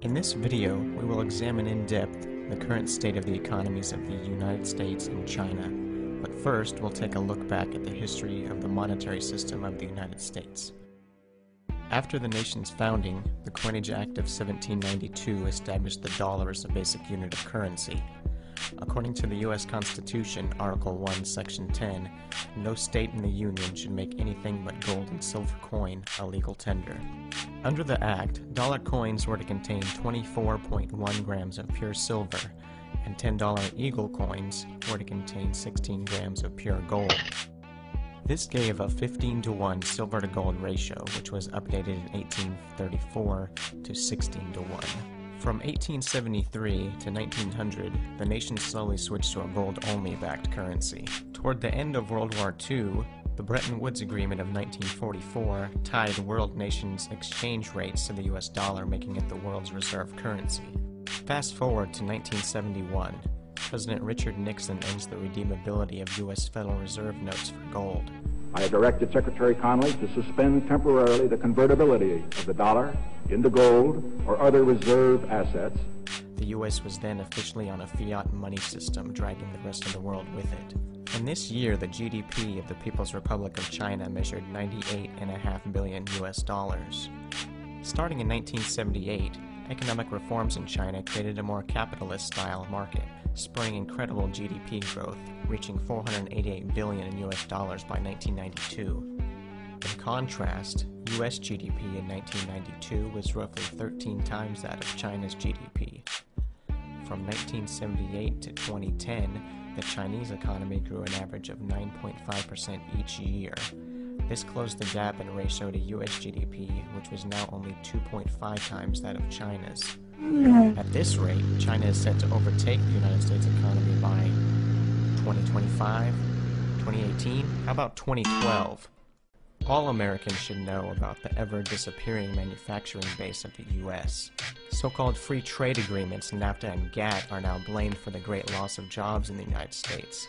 In this video, we will examine in depth the current state of the economies of the United States and China. But first, we'll take a look back at the history of the monetary system of the United States. After the nation's founding, the Coinage Act of 1792 established the dollar as a basic unit of currency. According to the U.S. Constitution, Article 1, Section 10, no state in the Union should make anything but gold and silver coin a legal tender. Under the Act, dollar coins were to contain 24.1 grams of pure silver, and $10 eagle coins were to contain 16 grams of pure gold. This gave a 15-to-1 silver to gold ratio, which was updated in 1834 to 16-to-1. From 1873 to 1900, the nation slowly switched to a gold-only backed currency. Toward the end of World War II, the Bretton Woods Agreement of 1944 tied world nations' exchange rates to the US dollar, making it the world's reserve currency. Fast forward to 1971, President Richard Nixon ends the redeemability of US Federal Reserve notes for gold. I have directed Secretary Connally to suspend temporarily the convertibility of the dollar into gold or other reserve assets. The U.S. was then officially on a fiat money system, dragging the rest of the world with it. And this year, the GDP of the People's Republic of China measured $98.5 billion US dollars. Starting in 1978, economic reforms in China created a more capitalist-style market, spurring incredible GDP growth, reaching $488 billion in US dollars by 1992. In contrast, US GDP in 1992 was roughly 13 times that of China's GDP. From 1978 to 2010, the Chinese economy grew an average of 9.5% each year. This closed the gap in ratio to US GDP, which was now only 2.5 times that of China's. At this rate, China is set to overtake the United States economy by 2025, 2018, how about 2012? All Americans should know about the ever-disappearing manufacturing base of the U.S. So-called free trade agreements, NAFTA and GATT, are now blamed for the great loss of jobs in the United States.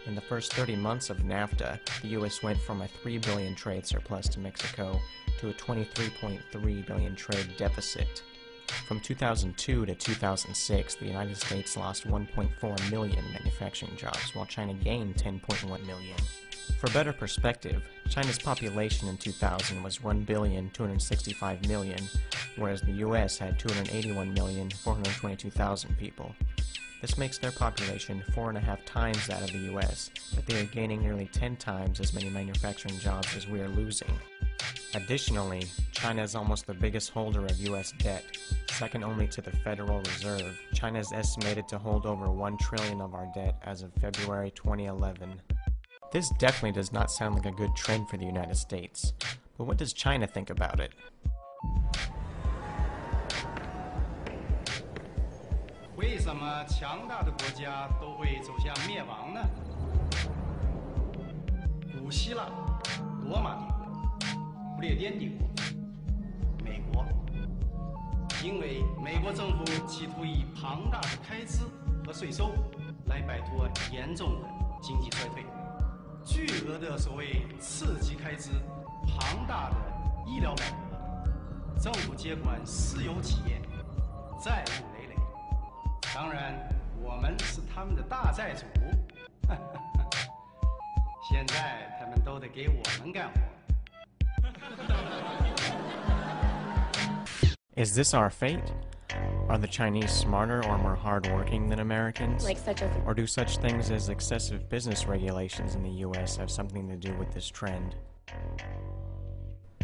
In the first 30 months of NAFTA, the U.S. went from a $3 billion trade surplus to Mexico to a $23.3 billion trade deficit. From 2002 to 2006, the United States lost 1.4 million manufacturing jobs, while China gained 10.1 million. For better perspective, China's population in 2000 was 1,265,000,000, whereas the U.S. had 281,422,000 people. This makes their population 4.5 times that of the U.S., but they are gaining nearly 10 times as many manufacturing jobs as we are losing. Additionally, China is almost the biggest holder of U.S. debt. Second only to the Federal Reserve, China is estimated to hold over $1 trillion of our debt as of February 2011. This definitely does not sound like a good trend for the United States. But what does China think about it? 为什么强大的国家都会走向灭亡呢？古希腊、罗马帝国、不列颠帝国、美国，因为美国政府企图以庞大的开支和税收来摆脱严重的经济衰退。巨额的所谓刺激开支、庞大的医疗改革、政府接管私有企业、债务累累。当然，我们是他们的大债主。现在他们都得给我们干活。Is this our fate? Are the Chinese smarter or more hardworking than Americans? Or do such things as excessive business regulations in the U.S. have something to do with this trend?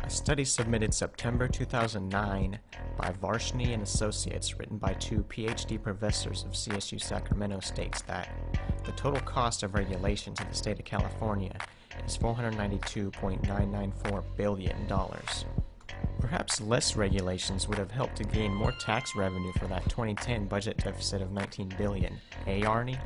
A study submitted September 2009 by Varshney and Associates, written by two PhD professors of CSU Sacramento, states that the total cost of regulation to the state of California is $492.994 billion. Perhaps less regulations would have helped to gain more tax revenue for that 2010 budget deficit of $19 billion. Eh, Arnie?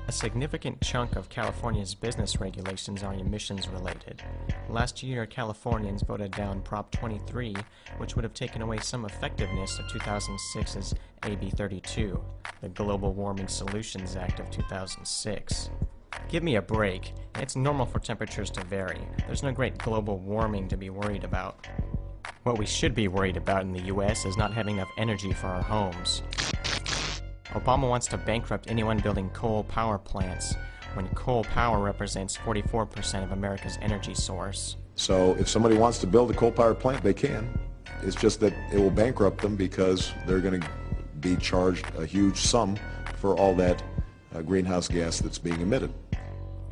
A significant chunk of California's business regulations are emissions related. Last year, Californians voted down Prop 23, which would have taken away some effectiveness of 2006's AB 32, the Global Warming Solutions Act of 2006. Give me a break. It's normal for temperatures to vary. There's no great global warming to be worried about. What we should be worried about in the US is not having enough energy for our homes. Obama wants to bankrupt anyone building coal power plants, when coal power represents 44% of America's energy source. So if somebody wants to build a coal power plant, they can. It's just that it will bankrupt them because they're going to be charged a huge sum for all that greenhouse gas that's being emitted.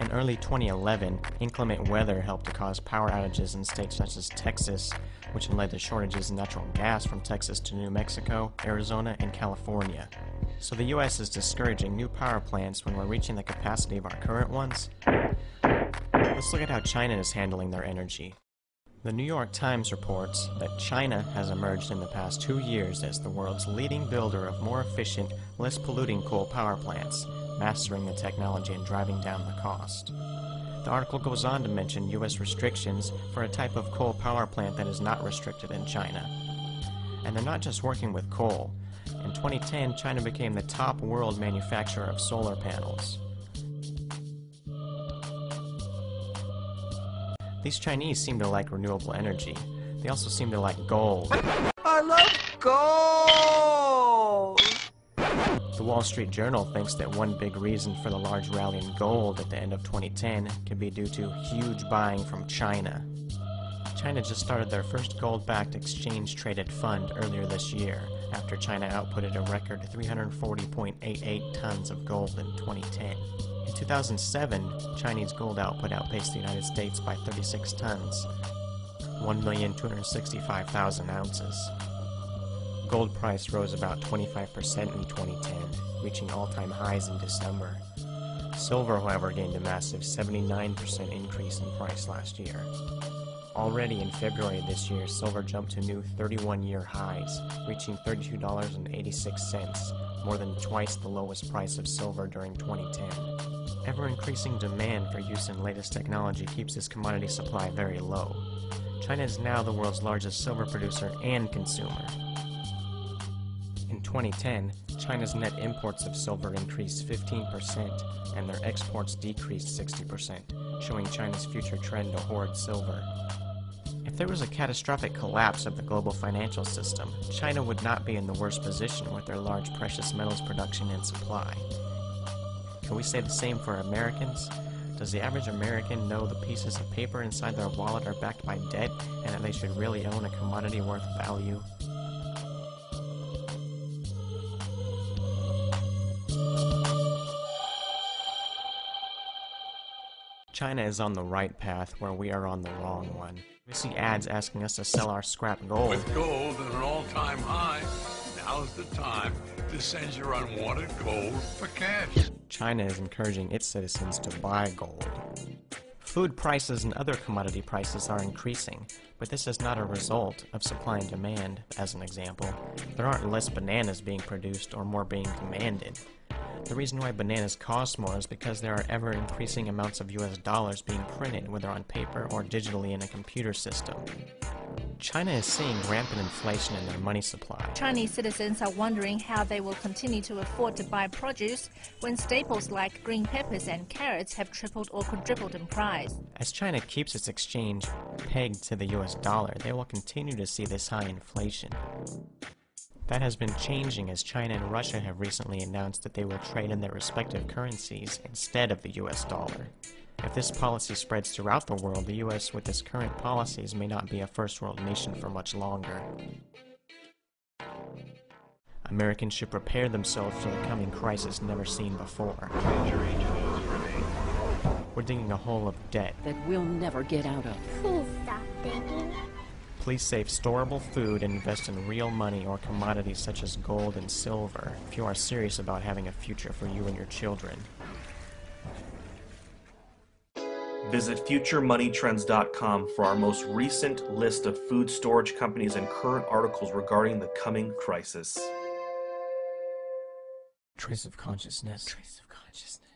In early 2011, inclement weather helped to cause power outages in states such as Texas, which led to shortages in natural gas from Texas to New Mexico, Arizona, and California. So the U.S. is discouraging new power plants when we're reaching the capacity of our current ones? Let's look at how China is handling their energy. The New York Times reports that China has emerged in the past 2 years as the world's leading builder of more efficient, less polluting coal power plants, mastering the technology and driving down the cost. The article goes on to mention U.S. restrictions for a type of coal power plant that is not restricted in China. And they're not just working with coal. In 2010, China became the top world manufacturer of solar panels. These Chinese seem to like renewable energy. They also seem to like gold. I love gold! The Wall Street Journal thinks that one big reason for the large rally in gold at the end of 2010 could be due to huge buying from China. China just started their first gold-backed exchange-traded fund earlier this year, after China outputted a record 340.88 tons of gold in 2010. In 2007, Chinese gold output outpaced the United States by 36 tons, 1,265,000 ounces. Gold price rose about 25% in 2010, reaching all-time highs in December. Silver, however, gained a massive 79% increase in price last year. Already in February this year, silver jumped to new 31-year highs, reaching $32.86, more than twice the lowest price of silver during 2010. Ever-increasing demand for use in latest technology keeps this commodity supply very low. China is now the world's largest silver producer and consumer. In 2010, China's net imports of silver increased 15%, and their exports decreased 60%, showing China's future trend to hoard silver. If there was a catastrophic collapse of the global financial system, China would not be in the worst position with their large precious metals production and supply. Can we say the same for Americans? Does the average American know the pieces of paper inside their wallet are backed by debt and that they should really own a commodity worth value? China is on the right path where we are on the wrong one. We see ads asking us to sell our scrap gold. With gold at an all-time high, now's the time to send your unwanted gold for cash. China is encouraging its citizens to buy gold. Food prices and other commodity prices are increasing, but this is not a result of supply and demand. As an example, there aren't less bananas being produced or more being demanded. The reason why bananas cost more is because there are ever-increasing amounts of US dollars being printed, whether on paper or digitally in a computer system. China is seeing rampant inflation in their money supply. Chinese citizens are wondering how they will continue to afford to buy produce when staples like green peppers and carrots have tripled or quadrupled in price. As China keeps its exchange pegged to the US dollar, they will continue to see this high inflation. That has been changing as China and Russia have recently announced that they will trade in their respective currencies instead of the US dollar. If this policy spreads throughout the world, the US with its current policies may not be a first world nation for much longer. Americans should prepare themselves for the coming crisis never seen before. We're digging a hole of debt that we'll never get out of. Please stop digging. Please save storable food and invest in real money or commodities such as gold and silver if you are serious about having a future for you and your children. Visit FutureMoneyTrends.com for our most recent list of food storage companies and current articles regarding the coming crisis. Trace of consciousness. Trace of consciousness.